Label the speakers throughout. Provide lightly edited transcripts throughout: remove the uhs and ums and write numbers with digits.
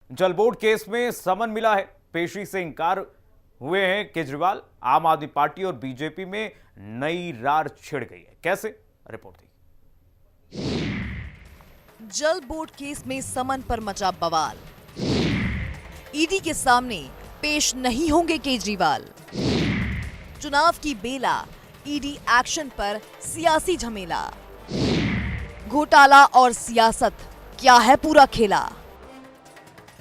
Speaker 1: जल board case में समन मिला है। पेशी से इंकार हुए हैं केजरीवाल। आम आदमी पार्टी और बीजेपी में नई रार छिड़ गई है। कैसे? रिपोर्ट दी।
Speaker 2: जल बोर्ड केस में समन पर मचा बवाल। ईडी के सामने पेश नहीं होंगे केजरीवाल। चुनाव की बेला, ईडी एक्शन पर सियासी झमेला। घोटाला और सियासत, क्या है पूरा खेला?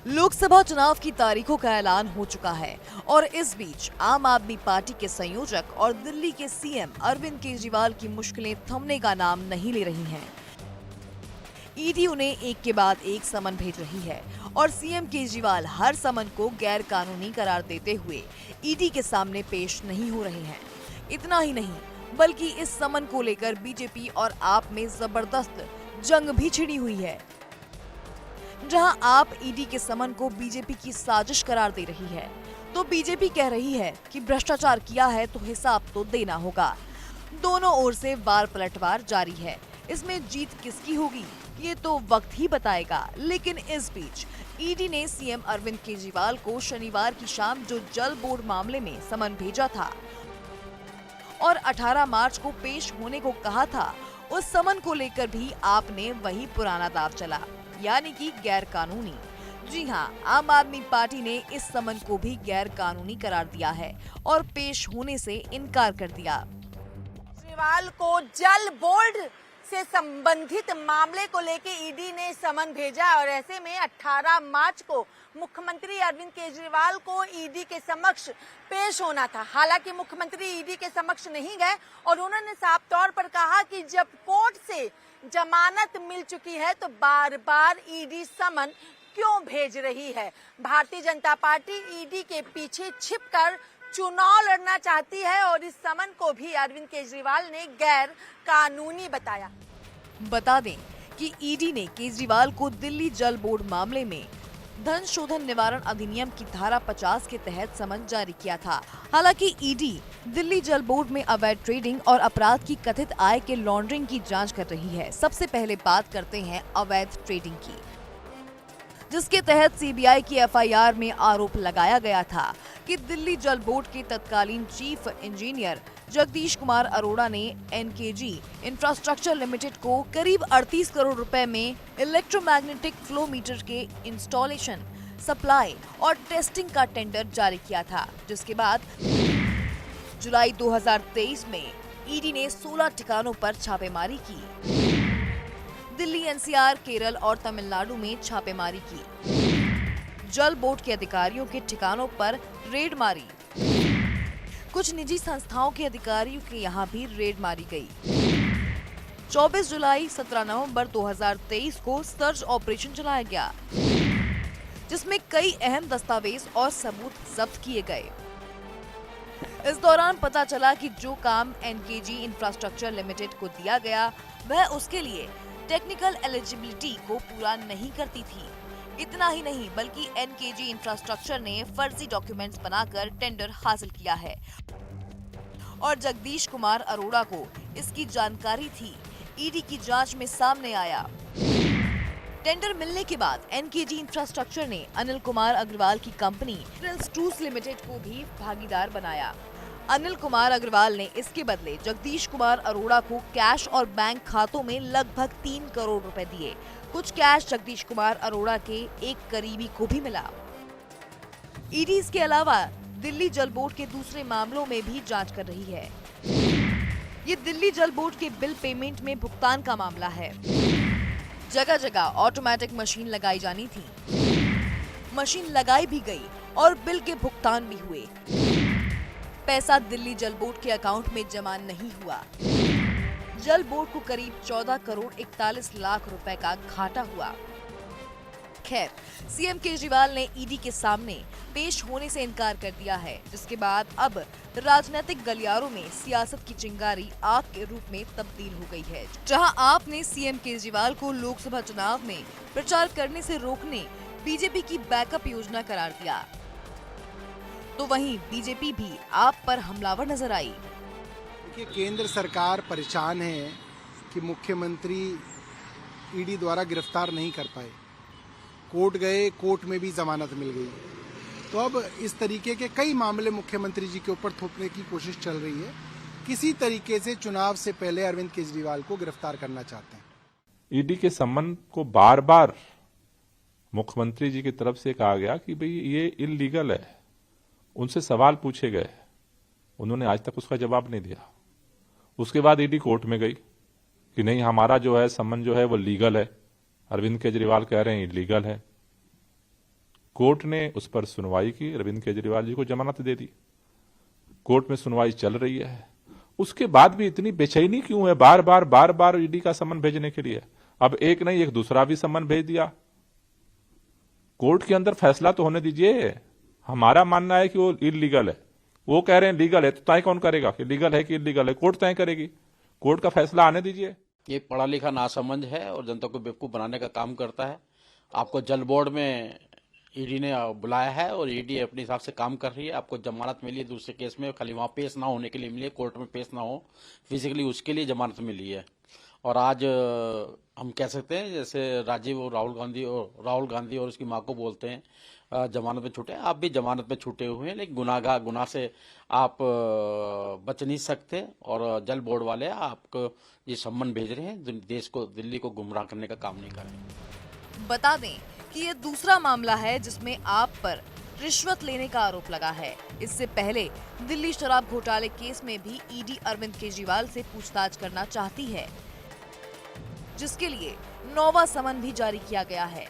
Speaker 2: लोकसभा चुनाव की तारीखों का ऐलान हो चुका है और इस बीच आम आदमी पार्टी के संयोजक और दिल्ली के सीएम अरविंद केजरीवाल की मुश्किलें थमने का नाम नहीं ले रही हैं। ईडी उन्हें एक के बाद एक समन भेज रही है और सीएम केजरीवाल हर समन को गैर कानूनी करार देते हुए ईडी के सामने पेश नहीं हो रहे हैं। इतना ही नहीं, बल्कि इस समन को लेकर बीजेपी और आप में जबरदस्त जंग भी छिड़ी हुई है। जहां आप ईडी के समन को बीजेपी की साजिश करार दे रही है, तो बीजेपी कह रही है कि भ्रष्टाचार किया है तो हिसाब तो देना होगा। दोनों ओर से वार पलटवार जारी है। इसमें जीत किसकी होगी ये तो वक्त ही बताएगा। लेकिन इस बीच ईडी ने सीएम अरविंद केजरीवाल को शनिवार की शाम जो जल बोर्ड मामले में समन भेजा था और 18 मार्च को पेश होने को कहा था, उस समन को लेकर भी आपने वही पुराना दाव चला, यानी कि गैर कानूनी। जी हां, आम आदमी पार्टी ने इस समन को भी गैर कानूनी करार दिया है और पेश होने से इनकार कर दिया।
Speaker 3: केजरीवाल को जल बोर्ड से संबंधित मामले को लेकर ईडी ने समन भेजा और ऐसे में 18 मार्च को मुख्यमंत्री अरविंद केजरीवाल को ईडी के समक्ष पेश होना था। हालांकि मुख्यमंत्री ईडी के समक्ष नहीं गए और उन्होंने साफ तौर पर कहा कि जब कोर्ट से जमानत मिल चुकी है तो बार बार ईडी समन क्यों भेज रही है। भारतीय जनता पार्टी ईडी के पीछे छिपकर चुनाव लड़ना चाहती है और इस समन को भी अरविंद केजरीवाल ने गैर कानूनी बताया।
Speaker 2: बता दें कि ईडी ने केजरीवाल को दिल्ली जल बोर्ड मामले में धन शोधन निवारण अधिनियम की धारा 50 के तहत समन जारी किया था। हालांकि ईडी दिल्ली जल बोर्ड में अवैध ट्रेडिंग और अपराध की कथित आय के लॉन्ड्रिंग की जांच कर रही है। सबसे पहले बात करते हैं अवैध ट्रेडिंग की, जिसके तहत सीबीआई की एफआईआर में आरोप लगाया गया था कि दिल्ली जल बोर्ड के तत्कालीन चीफ इंजीनियर जगदीश कुमार अरोड़ा ने एनकेजी इंफ्रास्ट्रक्चर लिमिटेड को करीब 38 करोड़ रुपए में इलेक्ट्रोमैग्नेटिक फ्लो मीटर के इंस्टॉलेशन, सप्लाई और टेस्टिंग का टेंडर जारी किया था। जिसके बाद जुलाई 2023 में ईडी ने 16 ठिकानों पर छापेमारी की। दिल्ली, एनसीआर, केरल और तमिलनाडु में छापेमारी की। जल बोर्ड के अधिकारियों के ठिकानों पर रेड मारी। कुछ निजी संस्थाओं के अधिकारियों के यहाँ भी रेड मारी गई। 24 जुलाई 17 नवंबर 2023 को सर्च ऑपरेशन चलाया गया, जिसमें कई अहम दस्तावेज और सबूत जब्त किए गए। इस दौरान पता चला कि जो काम एनकेजी इंफ्रास्ट्रक्चर लिमिटेड को दिया गया वह उसके लिए टेक्निकल एलिजिबिलिटी को पूरा नहीं करती थी। इतना ही नहीं, बल्कि एनकेजी इंफ्रास्ट्रक्चर ने फर्जी डॉक्यूमेंट्स बनाकर टेंडर हासिल किया है और जगदीश कुमार अरोड़ा को इसकी जानकारी थी। ईडी की जांच में सामने आया। टेंडर मिलने के बाद एनकेजी इंफ्रास्ट्रक्चर ने अनिल कुमार अग्रवाल की कंपनी ट्रूस लिमिटेड को भी भागीदार बनाया। अनिल कुमार अग्रवाल ने इसके बदले जगदीश कुमार अरोड़ा को कैश और बैंक खातों में लगभग 3 करोड़ रुपए दिए। कुछ कैश जगदीश कुमार अरोड़ा के एक करीबी को भी मिला। ईडी इसके अलावा दिल्ली जल बोर्ड के दूसरे मामलों में भी जांच कर रही है। ये दिल्ली जल बोर्ड के बिल पेमेंट में भुगतान का मामला है। जगह जगह ऑटोमेटिक मशीन लगाई जानी थी। मशीन लगाई भी गई और बिल के भुगतान भी हुए। पैसा दिल्ली जल बोर्ड के अकाउंट में जमा नहीं हुआ। जल बोर्ड को करीब 14 करोड़ 41 लाख रुपए का घाटा हुआ। खैर, सीएम केजरीवाल ने ईडी के सामने पेश होने से इनकार कर दिया है, जिसके बाद अब राजनीतिक गलियारों में सियासत की चिंगारी आग के रूप में तब्दील हो गई है। जहां आपने सीएम केजरीवाल को लोकसभा चुनाव में प्रचार करने से रोकने बीजेपी की बैकअप योजना करार दिया, तो वहीं बीजेपी भी आप पर हमलावर नजर आई।
Speaker 4: देखिए, केंद्र सरकार परेशान है कि मुख्यमंत्री ईडी द्वारा गिरफ्तार नहीं कर पाए। कोर्ट गए, कोर्ट में भी जमानत मिल गई। तो अब इस तरीके के कई मामले मुख्यमंत्री जी के ऊपर थोपने की कोशिश चल रही है। किसी तरीके से चुनाव से पहले अरविंद केजरीवाल को गिरफ्तार करना चाहते हैं।
Speaker 5: ईडी के सम्मन को बार बार मुख्यमंत्री जी की तरफ से कहा गया कि भाई ये इलीगल है। उनसे सवाल पूछे गए, उन्होंने आज तक उसका जवाब नहीं दिया। उसके बाद ईडी कोर्ट में गई कि नहीं, हमारा जो है सम्मन जो है वो लीगल है, अरविंद केजरीवाल कह रहे हैं इलीगल है। कोर्ट ने उस पर सुनवाई की, अरविंद केजरीवाल जी को जमानत दे दी। कोर्ट में सुनवाई चल रही है। उसके बाद भी इतनी बेचैनी क्यों है बार बार ईडी का सम्मन भेजने के लिए? अब एक नहीं, एक दूसरा भी सम्मन भेज दिया। कोर्ट के अंदर फैसला तो होने दीजिए। हमारा मानना है कि वो इलीगल है, वो कह रहे हैं लीगल है, तो तय कौन करेगा कि लीगल है कि इलीगल है? कोर्ट तय करेगी। कोर्ट का फैसला आने दीजिए।
Speaker 6: ये पढ़ा लिखा नासमझ है और जनता को बेवकूफ बनाने का काम करता है। आपको जल बोर्ड में ईडी ने बुलाया है और ईडी अपने हिसाब से काम कर रही है। आपको जमानत मिली है दूसरे केस में, खाली वहां पेश ना होने के लिए मिली है, कोर्ट में पेश ना हो फिजिकली, उसके लिए जमानत मिली है। और आज हम कह सकते हैं जैसे राजीव और राहुल गांधी और उसकी मां को बोलते हैं जमानत में छूटे, आप भी जमानत में छूटे हुए हैं, लेकिन गुनाह से आप बच नहीं सकते। और जल बोर्ड वाले आपको ये सम्मन भेज रहे हैं, देश को, दिल्ली को गुमराह करने का काम नहीं कर रहे।
Speaker 2: बता दें कि ये दूसरा मामला है जिसमें आप पर रिश्वत लेने का आरोप लगा है। इससे पहले दिल्ली शराब घोटाले केस में भी ईडी अरविंद केजरीवाल से पूछताछ करना चाहती है, जिसके लिए 9वां समन भी जारी किया गया है।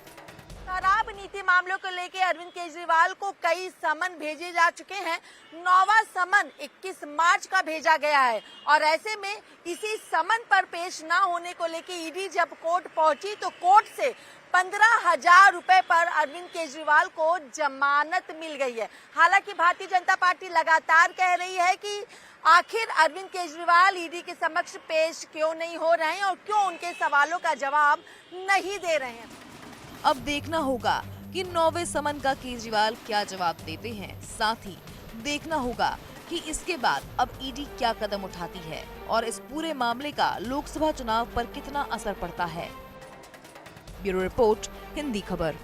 Speaker 3: शराब नीति मामलों को लेकर अरविंद केजरीवाल को कई समन भेजे जा चुके हैं। 9वां समन 21 मार्च का भेजा गया है और ऐसे में इसी समन पर पेश न होने को लेकर ईडी जब कोर्ट पहुंची तो कोर्ट से 15,000 रुपए पर अरविंद केजरीवाल को जमानत मिल गई है। हालांकि भारतीय जनता पार्टी लगातार कह रही है कि आखिर अरविंद केजरीवाल ईडी के समक्ष पेश क्यों नहीं हो रहे हैं और क्यों उनके सवालों का जवाब नहीं दे रहे हैं।
Speaker 2: अब देखना होगा कि 9वें समन का केजरीवाल क्या जवाब देते हैं। साथ ही देखना होगा कि इसके बाद अब ईडी क्या कदम उठाती है और इस पूरे मामले का लोकसभा चुनाव पर कितना असर पड़ता है। ब्यूरो रिपोर्ट, हिंदी खबर।